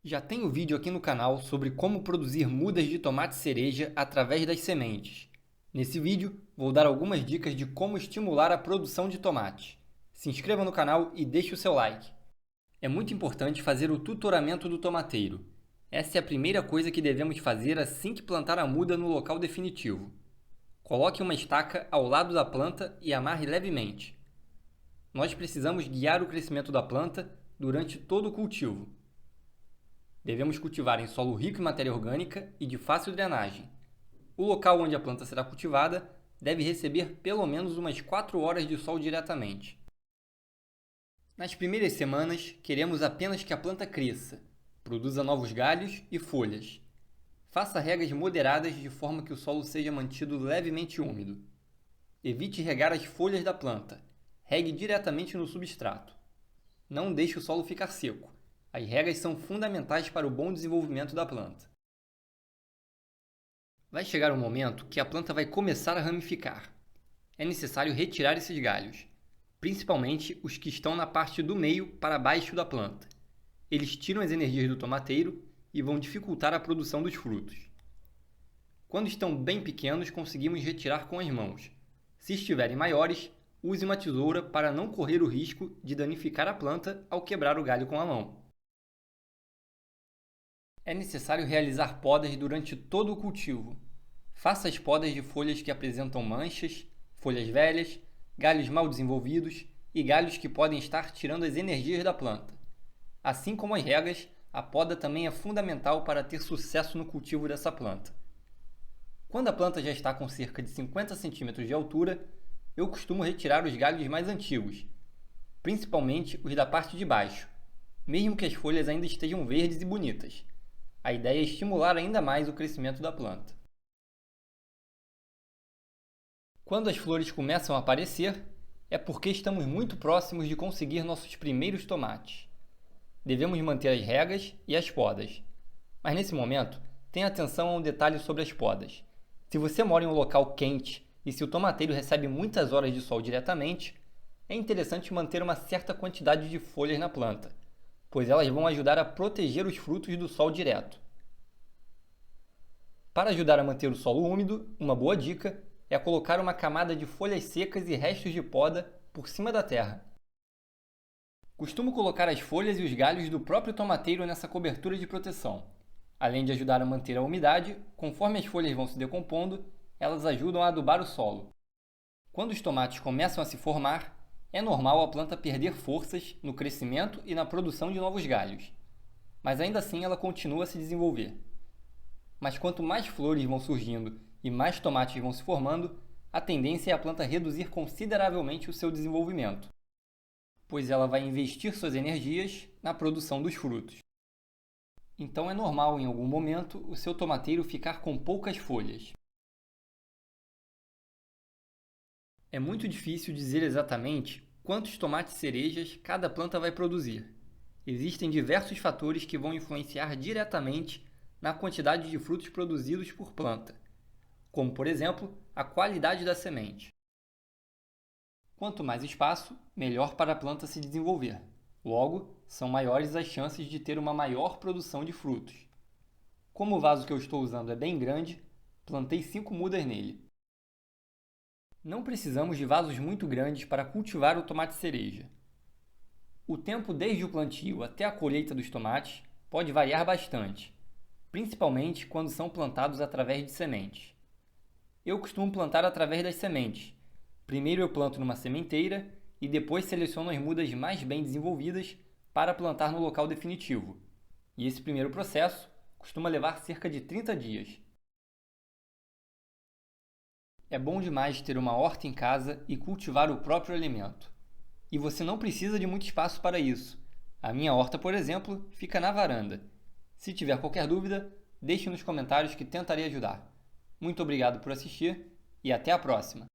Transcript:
Já tem um vídeo aqui no canal sobre como produzir mudas de tomate cereja através das sementes. Nesse vídeo, vou dar algumas dicas de como estimular a produção de tomate. Se inscreva no canal e deixe o seu like. É muito importante fazer o tutoramento do tomateiro. Essa é a primeira coisa que devemos fazer assim que plantar a muda no local definitivo. Coloque uma estaca ao lado da planta e amarre levemente. Nós precisamos guiar o crescimento da planta durante todo o cultivo. Devemos cultivar em solo rico em matéria orgânica e de fácil drenagem. O local onde a planta será cultivada deve receber pelo menos umas 4 horas de sol diretamente. Nas primeiras semanas, queremos apenas que a planta cresça, produza novos galhos e folhas. Faça regas moderadas de forma que o solo seja mantido levemente úmido. Evite regar as folhas da planta. Regue diretamente no substrato. Não deixe o solo ficar seco. As regas são fundamentais para o bom desenvolvimento da planta. Vai chegar um momento que a planta vai começar a ramificar. É necessário retirar esses galhos, principalmente os que estão na parte do meio para baixo da planta. Eles tiram as energias do tomateiro e vão dificultar a produção dos frutos. Quando estão bem pequenos, conseguimos retirar com as mãos. Se estiverem maiores, use uma tesoura para não correr o risco de danificar a planta ao quebrar o galho com a mão. É necessário realizar podas durante todo o cultivo. Faça as podas de folhas que apresentam manchas, folhas velhas, galhos mal desenvolvidos e galhos que podem estar tirando as energias da planta. Assim como as regas, a poda também é fundamental para ter sucesso no cultivo dessa planta. Quando a planta já está com cerca de 50 cm de altura, eu costumo retirar os galhos mais antigos, principalmente os da parte de baixo, mesmo que as folhas ainda estejam verdes e bonitas. A ideia é estimular ainda mais o crescimento da planta. Quando as flores começam a aparecer, é porque estamos muito próximos de conseguir nossos primeiros tomates. Devemos manter as regas e as podas. Mas nesse momento, tenha atenção a um detalhe sobre as podas. Se você mora em um local quente e se o tomateiro recebe muitas horas de sol diretamente, é interessante manter uma certa quantidade de folhas na planta, pois elas vão ajudar a proteger os frutos do sol direto. Para ajudar a manter o solo úmido, uma boa dica é colocar uma camada de folhas secas e restos de poda por cima da terra. Costumo colocar as folhas e os galhos do próprio tomateiro nessa cobertura de proteção. Além de ajudar a manter a umidade, conforme as folhas vão se decompondo, elas ajudam a adubar o solo. Quando os tomates começam a se formar, é normal a planta perder forças no crescimento e na produção de novos galhos, mas ainda assim ela continua a se desenvolver. Mas quanto mais flores vão surgindo e mais tomates vão se formando, a tendência é a planta reduzir consideravelmente o seu desenvolvimento, pois ela vai investir suas energias na produção dos frutos. Então é normal em algum momento o seu tomateiro ficar com poucas folhas. É muito difícil dizer exatamente quantos tomates cerejas cada planta vai produzir. Existem diversos fatores que vão influenciar diretamente na quantidade de frutos produzidos por planta, como por exemplo a qualidade da semente. Quanto mais espaço, melhor para a planta se desenvolver. Logo, são maiores as chances de ter uma maior produção de frutos. Como o vaso que eu estou usando é bem grande, plantei 5 mudas nele. Não precisamos de vasos muito grandes para cultivar o tomate cereja. O tempo desde o plantio até a colheita dos tomates pode variar bastante, principalmente quando são plantados através de sementes. Eu costumo plantar através das sementes. Primeiro eu planto numa sementeira e depois seleciono as mudas mais bem desenvolvidas para plantar no local definitivo. E esse primeiro processo costuma levar cerca de 30 dias. É bom demais ter uma horta em casa e cultivar o próprio alimento. E você não precisa de muito espaço para isso. A minha horta, por exemplo, fica na varanda. Se tiver qualquer dúvida, deixe nos comentários que tentarei ajudar. Muito obrigado por assistir e até a próxima!